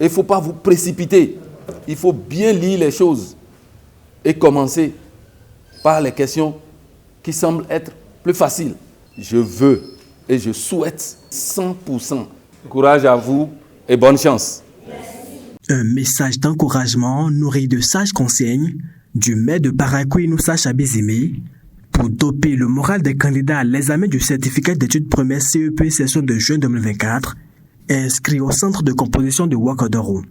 Il ne faut pas vous précipiter. Il faut bien lire les choses et commencer par les questions qui semblent être plus faciles. Je veux et je souhaite 100%. Courage à vous et bonne chance. Un message d'encouragement nourri de sages conseils du maire de Parakou Inoussa Chabizime pour doper le moral des candidats à l'examen du certificat d'études premières CEP session de juin 2024 inscrits au centre de composition de Ouagadougou.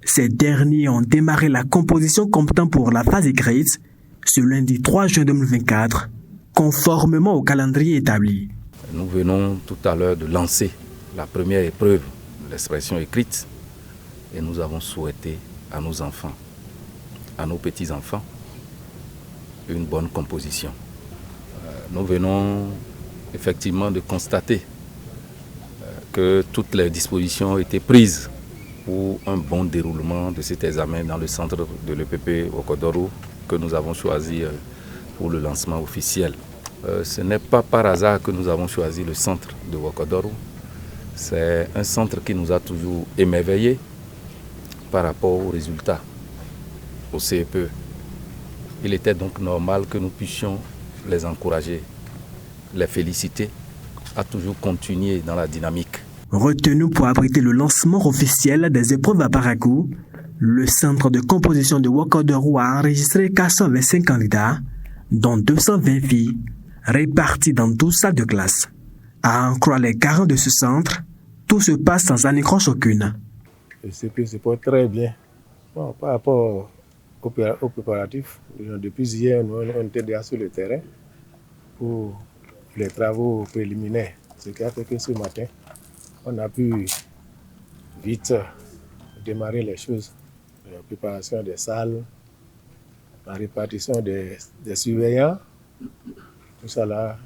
Ces derniers ont démarré la composition comptant pour la phase écrite ce lundi 3 juin 2024, conformément au calendrier établi. Nous venons tout à l'heure de lancer la première épreuve de l'expression écrite et nous avons souhaité à nos enfants, à nos petits-enfants, une bonne composition. Nous venons effectivement de constater que toutes les dispositions ont été prises pour un bon déroulement de cet examen dans le centre de l'EPP Ouagadougou que nous avons choisi pour le lancement officiel. Ce n'est pas par hasard que nous avons choisi le centre de Ouagadougou. C'est un centre qui nous a toujours émerveillés par rapport aux résultats au CEPE. Il était donc normal que nous puissions les encourager, les féliciter à toujours continuer dans la dynamique. Retenu pour abriter le lancement officiel des épreuves à Parakou, le centre de composition de Ouagadougou a enregistré 425 candidats, dont 220 filles, réparties dans 12 salles de classe. À en croire les garants de ce centre, tout se passe sans anicroche aucune. Le CP se porte très bien. Bon, par rapport au préparatif, depuis hier, on était déjà sur le terrain pour les travaux préliminaires. Ce qui a fait que ce matin, on a pu vite démarrer les choses. La préparation des salles, la répartition des surveillants, tout ça là,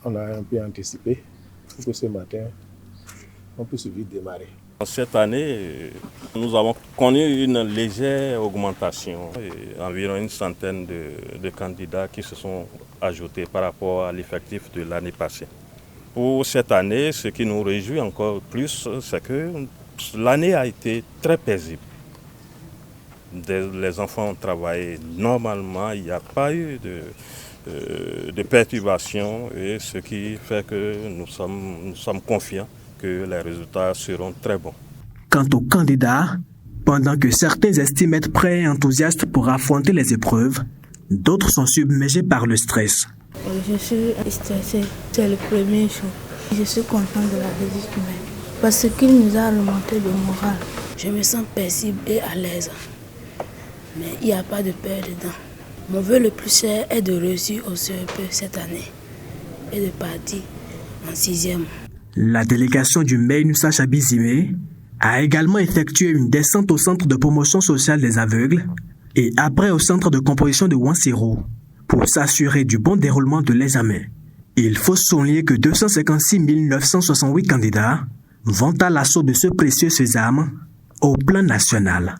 on a un peu anticipé pour que ce matin, on puisse vite démarrer. Cette année, nous avons connu une légère augmentation, environ une centaine de candidats qui se sont ajoutés par rapport à l'effectif de l'année passée. Pour cette année, ce qui nous réjouit encore plus, c'est que l'année a été très paisible. Les enfants ont travaillé normalement, il n'y a pas eu de perturbations, et ce qui fait que nous sommes confiants que les résultats seront très bons. Quant aux candidats, pendant que certains estiment être prêts et enthousiastes pour affronter les épreuves, d'autres sont submergés par le stress. Je suis stressé, c'est le premier jour. Je suis content de la visite parce qu'il nous a remonté le moral. Je me sens paisible et à l'aise, mais il n'y a pas de peur dedans. Mon vœu le plus cher est de réussir au CEP cette année et de partir en 6e. La délégation du maire Inoussa Chabizime a également effectué une descente au centre de promotion sociale des aveugles et après au centre de composition de Wansiro pour s'assurer du bon déroulement de l'examen. Il faut souligner que 256 968 candidats vont à l'assaut de ce précieux sésame au plan national.